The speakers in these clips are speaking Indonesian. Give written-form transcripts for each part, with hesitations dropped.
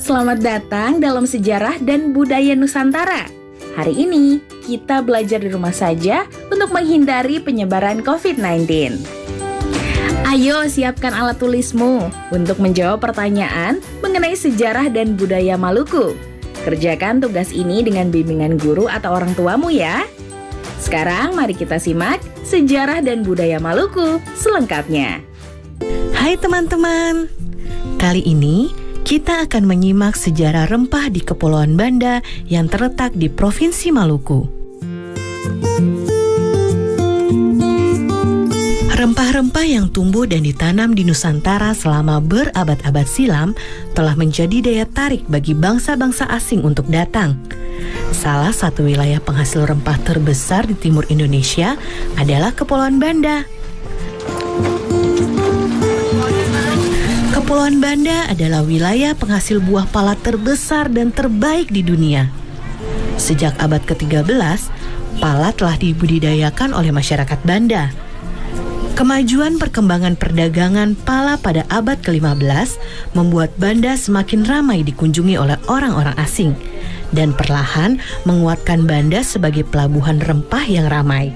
Selamat datang dalam sejarah dan budaya Nusantara. Hari ini kita belajar di rumah saja untuk menghindari penyebaran COVID-19. Ayo siapkan alat tulismu untuk menjawab pertanyaan mengenai sejarah dan budaya Maluku. Kerjakan tugas ini dengan bimbingan guru atau orang tuamu ya. Sekarang mari kita simak sejarah dan budaya Maluku selengkapnya. Hai teman-teman, kali ini kita akan menyimak sejarah rempah di Kepulauan Banda yang terletak di Provinsi Maluku. Rempah-rempah yang tumbuh dan ditanam di Nusantara selama berabad-abad silam telah menjadi daya tarik bagi bangsa-bangsa asing untuk datang. Salah satu wilayah penghasil rempah terbesar di timur Indonesia adalah Kepulauan Banda. Kepulauan Banda adalah wilayah penghasil buah pala terbesar dan terbaik di dunia. Sejak abad ke-13, pala telah dibudidayakan oleh masyarakat Banda. Kemajuan perkembangan perdagangan pala pada abad ke-15 membuat Banda semakin ramai dikunjungi oleh orang-orang asing dan perlahan menguatkan Banda sebagai pelabuhan rempah yang ramai.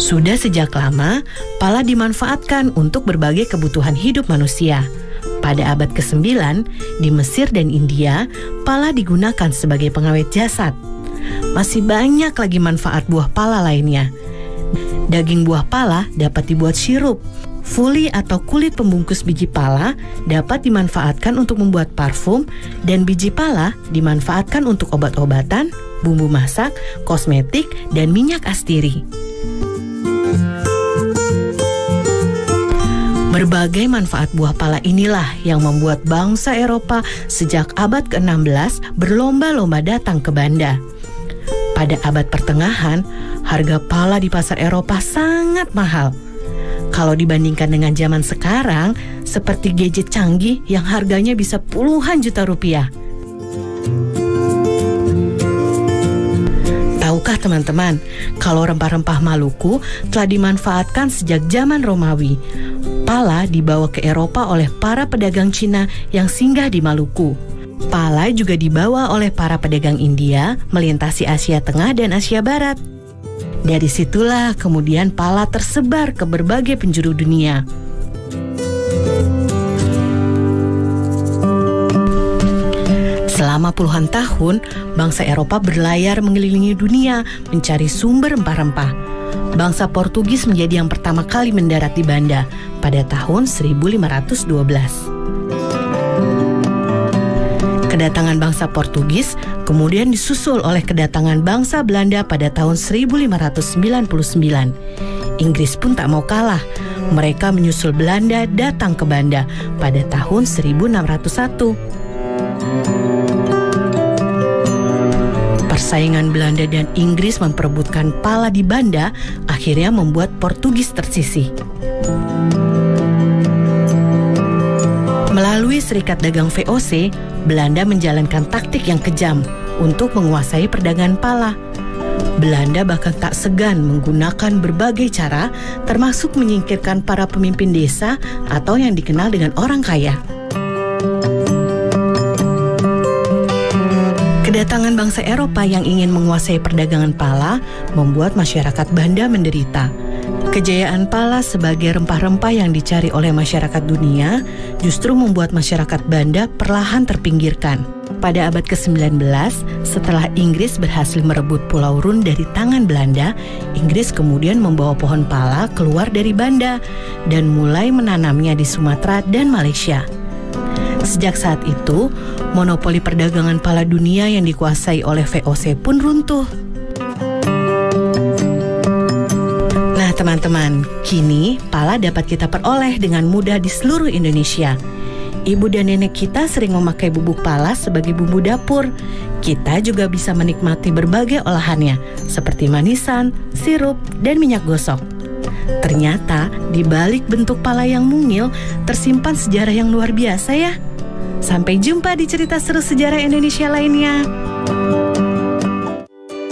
Sudah sejak lama, pala dimanfaatkan untuk berbagai kebutuhan hidup manusia. Pada abad ke-9, di Mesir dan India, pala digunakan sebagai pengawet jasad. Masih banyak lagi manfaat buah pala lainnya. Daging buah pala dapat dibuat sirup. Fuli atau kulit pembungkus biji pala dapat dimanfaatkan untuk membuat parfum, dan biji pala dimanfaatkan untuk obat-obatan, bumbu masak, kosmetik, dan minyak astiri. Berbagai manfaat buah pala inilah yang membuat bangsa Eropa sejak abad ke-16 berlomba-lomba datang ke Banda. Pada abad pertengahan, harga pala di pasar Eropa sangat mahal. Kalau dibandingkan dengan zaman sekarang, seperti gadget canggih yang harganya bisa puluhan juta rupiah. Tahukah teman-teman, kalau rempah-rempah Maluku telah dimanfaatkan sejak zaman Romawi. Pala dibawa ke Eropa oleh para pedagang Cina yang singgah di Maluku. Pala juga dibawa oleh para pedagang India melintasi Asia Tengah dan Asia Barat. Dari situlah kemudian pala tersebar ke berbagai penjuru dunia. Selama puluhan tahun, bangsa Eropa berlayar mengelilingi dunia mencari sumber rempah-rempah. Bangsa Portugis menjadi yang pertama kali mendarat di Banda pada tahun 1512. Kedatangan bangsa Portugis kemudian disusul oleh kedatangan bangsa Belanda pada tahun 1599. Inggris pun tak mau kalah. Mereka menyusul Belanda datang ke Banda pada tahun 1601. Persaingan Belanda dan Inggris memperebutkan pala di Banda akhirnya membuat Portugis tersisih. Melalui Serikat Dagang VOC, Belanda menjalankan taktik yang kejam untuk menguasai perdagangan pala. Belanda bahkan tak segan menggunakan berbagai cara, termasuk menyingkirkan para pemimpin desa atau yang dikenal dengan orang kaya. Kedatangan bangsa Eropa yang ingin menguasai perdagangan pala membuat masyarakat Banda menderita. Kejayaan pala sebagai rempah-rempah yang dicari oleh masyarakat dunia justru membuat masyarakat Banda perlahan terpinggirkan. Pada abad ke-19, setelah Inggris berhasil merebut Pulau Run dari tangan Belanda, Inggris kemudian membawa pohon pala keluar dari Banda dan mulai menanamnya di Sumatera dan Malaysia. Sejak saat itu, monopoli perdagangan pala dunia yang dikuasai oleh VOC pun runtuh. Nah teman-teman, kini pala dapat kita peroleh dengan mudah di seluruh Indonesia. Ibu dan nenek kita sering memakai bubuk pala sebagai bumbu dapur. Kita juga bisa menikmati berbagai olahannya, seperti manisan, sirup, dan minyak gosok. Ternyata di balik bentuk pala yang mungil tersimpan sejarah yang luar biasa ya. Sampai jumpa di cerita seru sejarah Indonesia lainnya.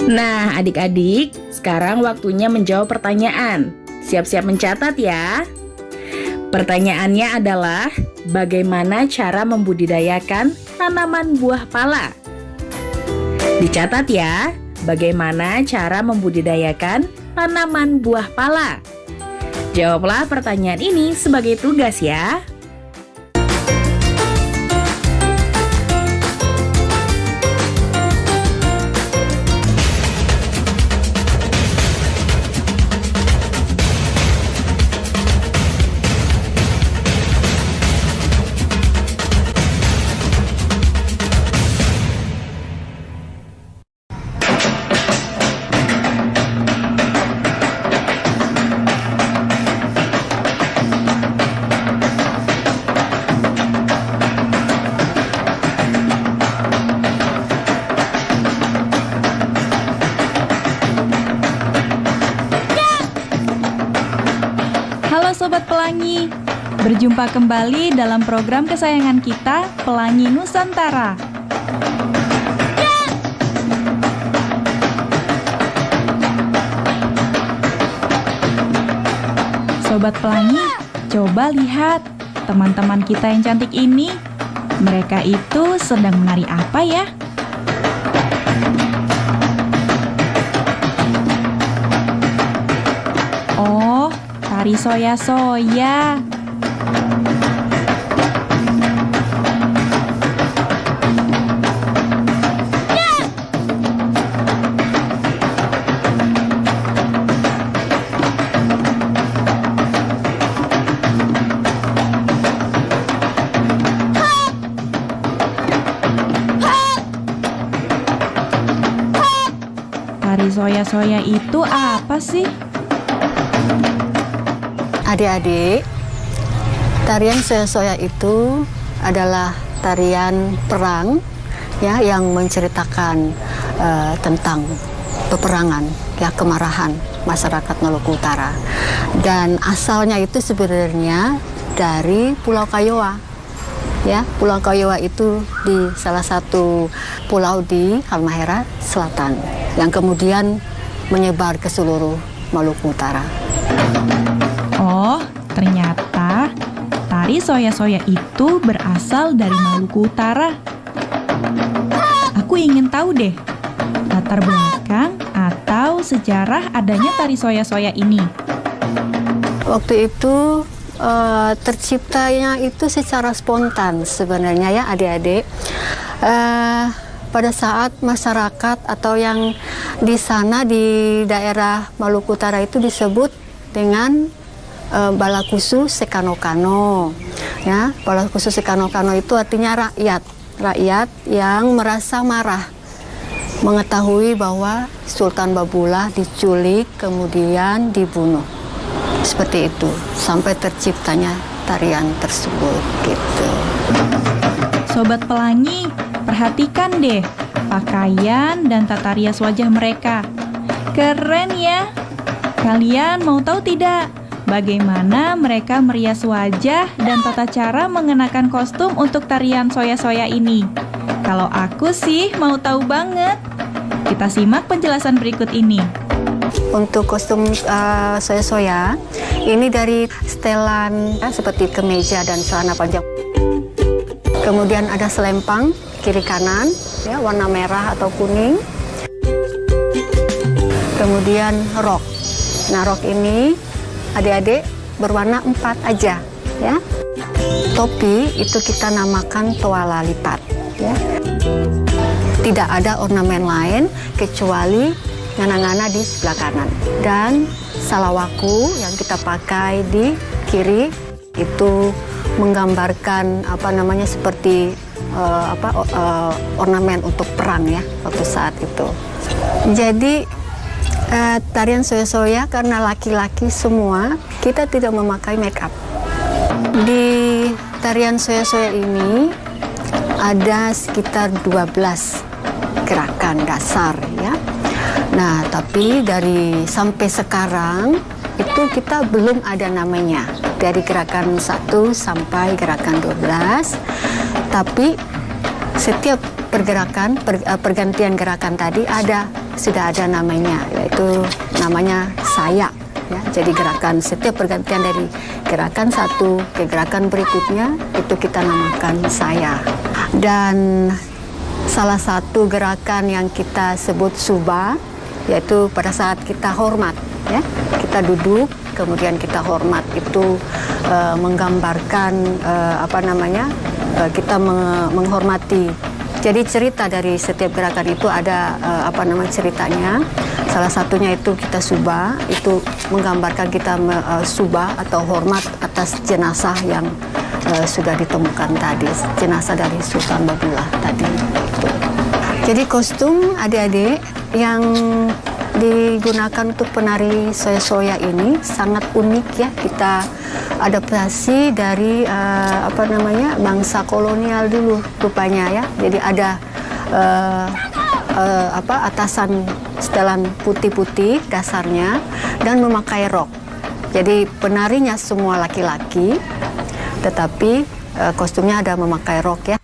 Nah, adik-adik, sekarang waktunya menjawab pertanyaan. Siap-siap mencatat ya. Pertanyaannya adalah, bagaimana cara membudidayakan tanaman buah pala? Dicatat ya, bagaimana cara membudidayakan tanaman buah pala? Jawablah pertanyaan ini sebagai tugas ya. Sobat Pelangi, berjumpa kembali dalam program kesayangan kita, Pelangi Nusantara. Sobat Pelangi, coba lihat teman-teman kita yang cantik ini. Mereka itu sedang menari apa ya? Oh, tari soya-soya. Tari soya-soya itu apa sih? Adik-adik, tarian soya-soya itu adalah tarian perang ya, yang menceritakan tentang peperangan ya, kemarahan masyarakat Maluku Utara. Dan asalnya itu sebenarnya dari Pulau Kayowa. Ya, Pulau Kayowa itu di salah satu pulau di Halmahera Selatan yang kemudian menyebar ke seluruh Maluku Utara. Oh, ternyata tari soya-soya itu berasal dari Maluku Utara. Aku ingin tahu deh, latar belakang atau sejarah adanya tari soya-soya ini. Waktu itu terciptanya itu secara spontan sebenarnya ya adik-adik. Pada saat masyarakat atau yang di sana di daerah Maluku Utara itu disebut dengan Balakusu Sekano-Kano. Ya, Balakusu Sekano-Kano itu artinya rakyat yang merasa marah mengetahui bahwa Sultan Babullah diculik kemudian dibunuh. Seperti itu sampai terciptanya tarian tersebut gitu. Sobat Pelangi, perhatikan deh pakaian dan tata rias wajah mereka. Keren ya. Kalian mau tahu tidak bagaimana mereka merias wajah dan tata cara mengenakan kostum untuk tarian soya-soya ini? Kalau aku sih mau tahu banget. Kita simak penjelasan berikut ini. Untuk kostum soya-soya, ini dari setelan seperti kemeja dan celana panjang. Kemudian ada selempang kiri kanan, ya, warna merah atau kuning. Kemudian rok. Nah, rok ini adik-adik berwarna 4 aja, ya. Topi itu kita namakan toala lipat, ya. Tidak ada ornamen lain kecuali ngana-ngana di sebelah kanan. Dan salawaku yang kita pakai di kiri itu menggambarkan seperti ornamen untuk perang ya waktu saat itu. Jadi tarian soya-soya karena laki-laki semua, kita tidak memakai make up. Di tarian soya-soya ini ada sekitar 12 gerakan dasar ya. Nah, tapi sampai sekarang itu kita belum ada namanya. Dari gerakan 1 sampai gerakan 12. Tapi setiap pergantian gerakan tadi sudah ada namanya, yaitu namanya sayak ya. Jadi gerakan setiap pergantian dari gerakan satu ke gerakan berikutnya itu kita namakan saya. Dan salah satu gerakan yang kita sebut suba yaitu pada saat kita hormat, ya, kita duduk kemudian kita hormat itu menggambarkan kita menghormati. Jadi cerita dari setiap gerakan itu ada ceritanya. Salah satunya itu kita suba, itu menggambarkan kita suba atau hormat atas jenazah yang sudah ditemukan tadi, jenazah dari Sultan Babulah tadi. Jadi kostum adik-adik yang digunakan untuk penari soya-soya ini sangat unik ya. Kita adaptasi dari bangsa kolonial dulu rupanya ya. Jadi ada atasan setelan putih-putih dasarnya dan memakai rok. Jadi penarinya semua laki-laki, tetapi kostumnya ada memakai rok ya.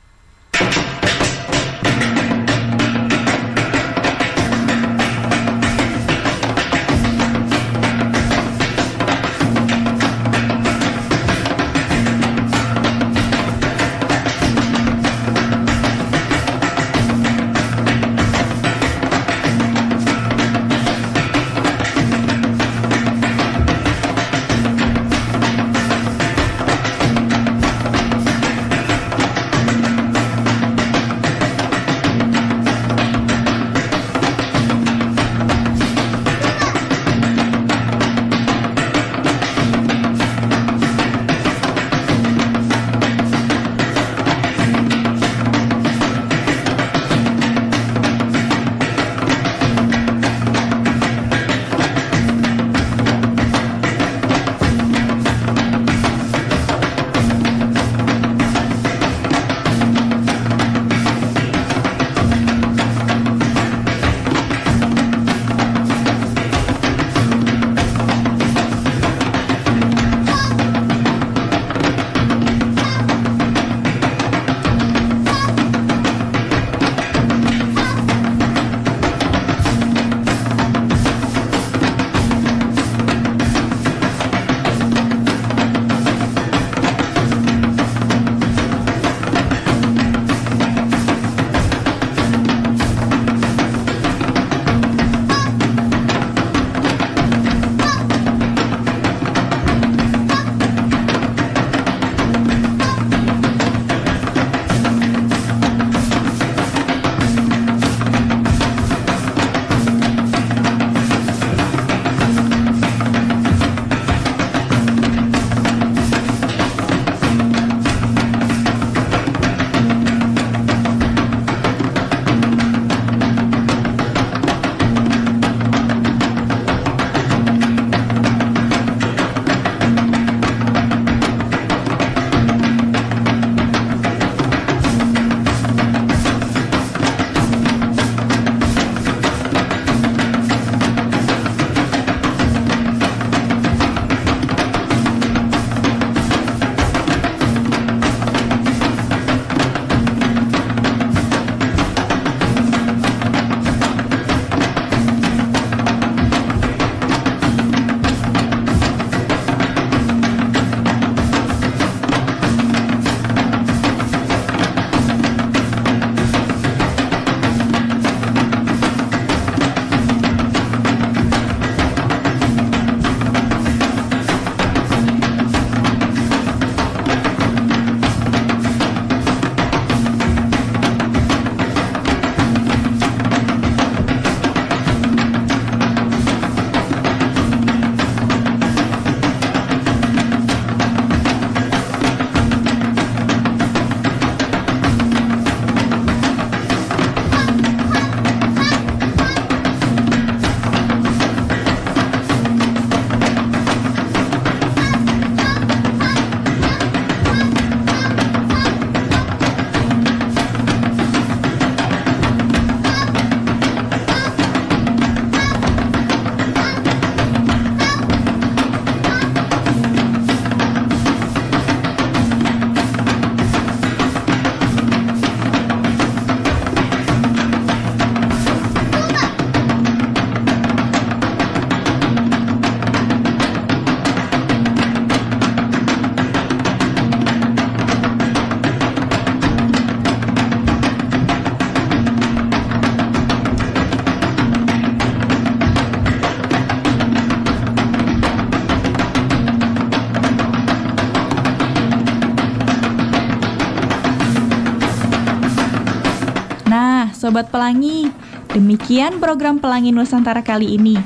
Sobat Pelangi. Demikian program Pelangi Nusantara kali ini.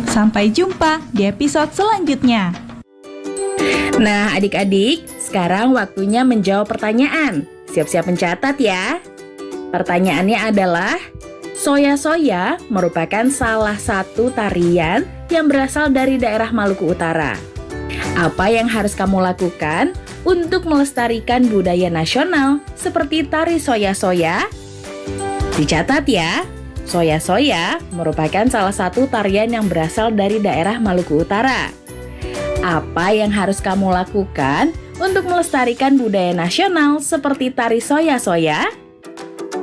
Sampai jumpa di episode selanjutnya. Nah, adik-adik, sekarang waktunya menjawab pertanyaan. Siap-siap mencatat ya. Pertanyaannya adalah, soya-soya merupakan salah satu tarian yang berasal dari daerah Maluku Utara. Apa yang harus kamu lakukan untuk melestarikan budaya nasional seperti tari soya-soya? Dicatat ya, soya-soya merupakan salah satu tarian yang berasal dari daerah Maluku Utara. Apa yang harus kamu lakukan untuk melestarikan budaya nasional seperti tari soya-soya?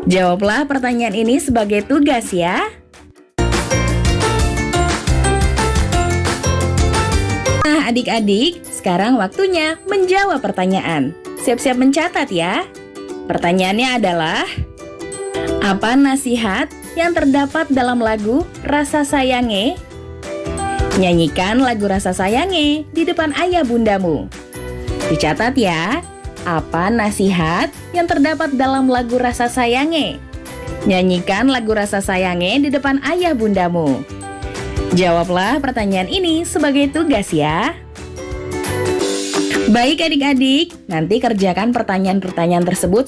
Jawablah pertanyaan ini sebagai tugas ya. Nah, adik-adik, sekarang waktunya menjawab pertanyaan. Siap-siap mencatat ya. Pertanyaannya adalah, apa nasihat yang terdapat dalam lagu Rasa Sayange? Nyanyikan lagu Rasa Sayange di depan ayah bundamu. Dicatat ya, apa nasihat yang terdapat dalam lagu Rasa Sayange? Nyanyikan lagu Rasa Sayange di depan ayah bundamu. Jawablah pertanyaan ini sebagai tugas ya. Baik adik-adik, nanti kerjakan pertanyaan-pertanyaan tersebut